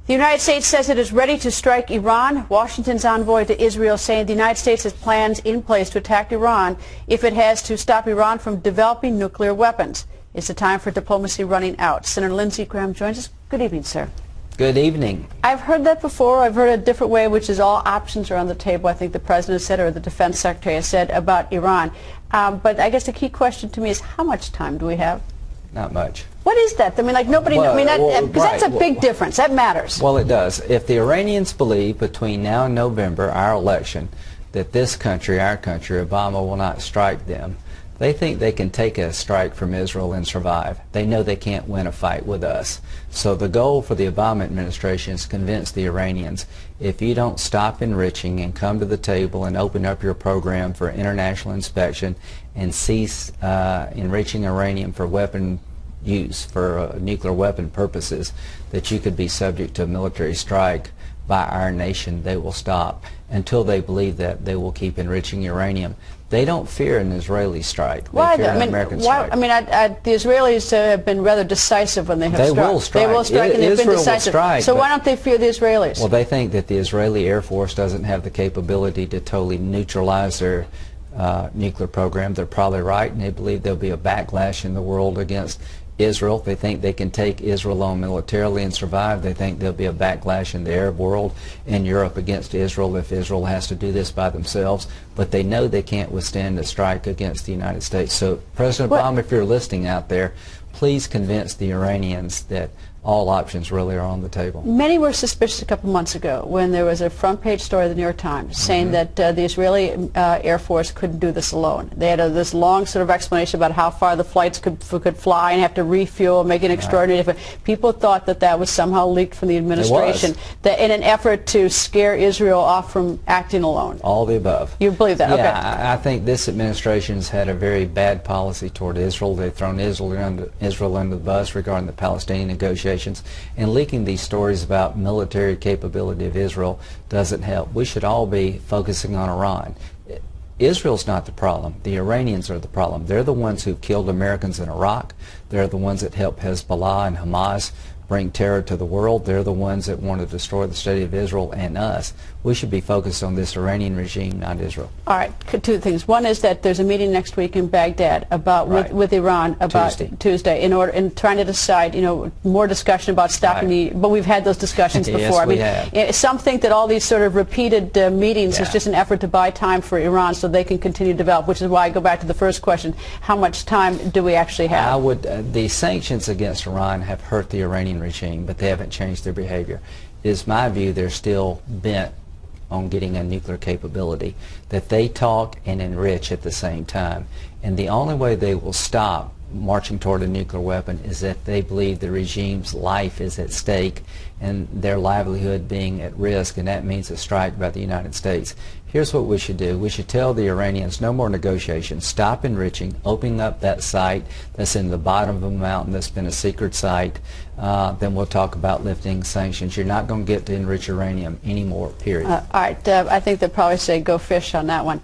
The United States says it is ready to strike Iran. Washington's envoy to Israel saying the United States has plans in place to attack Iran if it has to stop Iran from developing nuclear weapons. Is the time for diplomacy running out? Senator Lindsey Graham joins us. Good evening, sir. Good evening. I've heard that before. I've heard a different way, which is all options are on the table. I think the President said, or the Defense Secretary has said about Iran. But I guess the key question to me is how much time do we have? Not much. What is that? I mean, like nobody. Well, because that's a big difference. That matters. Well, it does. If the Iranians believe between now and November, our election, that this country, our country, Obama will not strike them, they think they can take a strike from Israel and survive. They know they can't win a fight with us. So the goal for the Obama administration is to convince the Iranians, if you don't stop enriching and come to the table and open up your program for international inspection and cease enriching uranium for weapon use, for nuclear weapon purposes, that you could be subject to a military strike by our nation, they will stop. Until they believe that, they will keep enriching uranium. They don't fear an Israeli strike. They fear an American strike. I mean, the Israelis have been rather decisive when they have struck. They will strike. They will strike, and they've been decisive. Strike, so why don't they fear the Israelis? Well, they think that the Israeli Air Force doesn't have the capability to totally neutralize their nuclear program. They're probably right, and they believe there'll be a backlash in the world against Israel. They think they can take Israel on militarily and survive. They think there'll be a backlash in the Arab world and Europe against Israel if Israel has to do this by themselves. But they know they can't withstand a strike against the United States. So, President Obama, if you're listening out there, please convince the Iranians that all options really are on the table. Many were suspicious a couple months ago when there was a front-page story of the New York Times saying that the Israeli Air Force couldn't do this alone. They had this long sort of explanation about how far the flights could fly and have to refuel, make an extraordinary difference. People thought that that was somehow leaked from the administration in an effort to scare Israel off from acting alone. All the above. You believe that? Yeah, okay. I think this administration's had a very bad policy toward Israel. They've thrown Israel under the bus regarding the Palestinian negotiations. And leaking these stories about military capability of Israel doesn't help. We should all be focusing on Iran. Israel's not the problem. The Iranians are the problem. They're the ones who killed Americans in Iraq. They're the ones that helped Hezbollah and Hamas bring terror to the world. They're the ones that want to destroy the state of Israel and us. We should be focused on this Iranian regime, not Israel. All right, two things. One is that there's a meeting next week in Baghdad about with Iran about Tuesday in trying to decide, more discussion about stopping but we've had those discussions before. Yes, we have. Some think that all these sort of repeated meetings is just an effort to buy time for Iran so they can continue to develop, which is why I go back to the first question, how much time do we actually have? The sanctions against Iran have hurt the Iranian regime, but they haven't changed their behavior. It is my view they're still bent on getting a nuclear capability, that they talk and enrich at the same time. And the only way they will stop marching toward a nuclear weapon is that they believe the regime's life is at stake and their livelihood being at risk, and that means a strike by the United States. Here's what we should do. We should tell the Iranians no more negotiations. Stop enriching, opening up that site that's in the bottom of a mountain that's been a secret site. Then we'll talk about lifting sanctions. You're not going to get to enrich uranium anymore, period. All right. I think they'll probably say go fish on that one.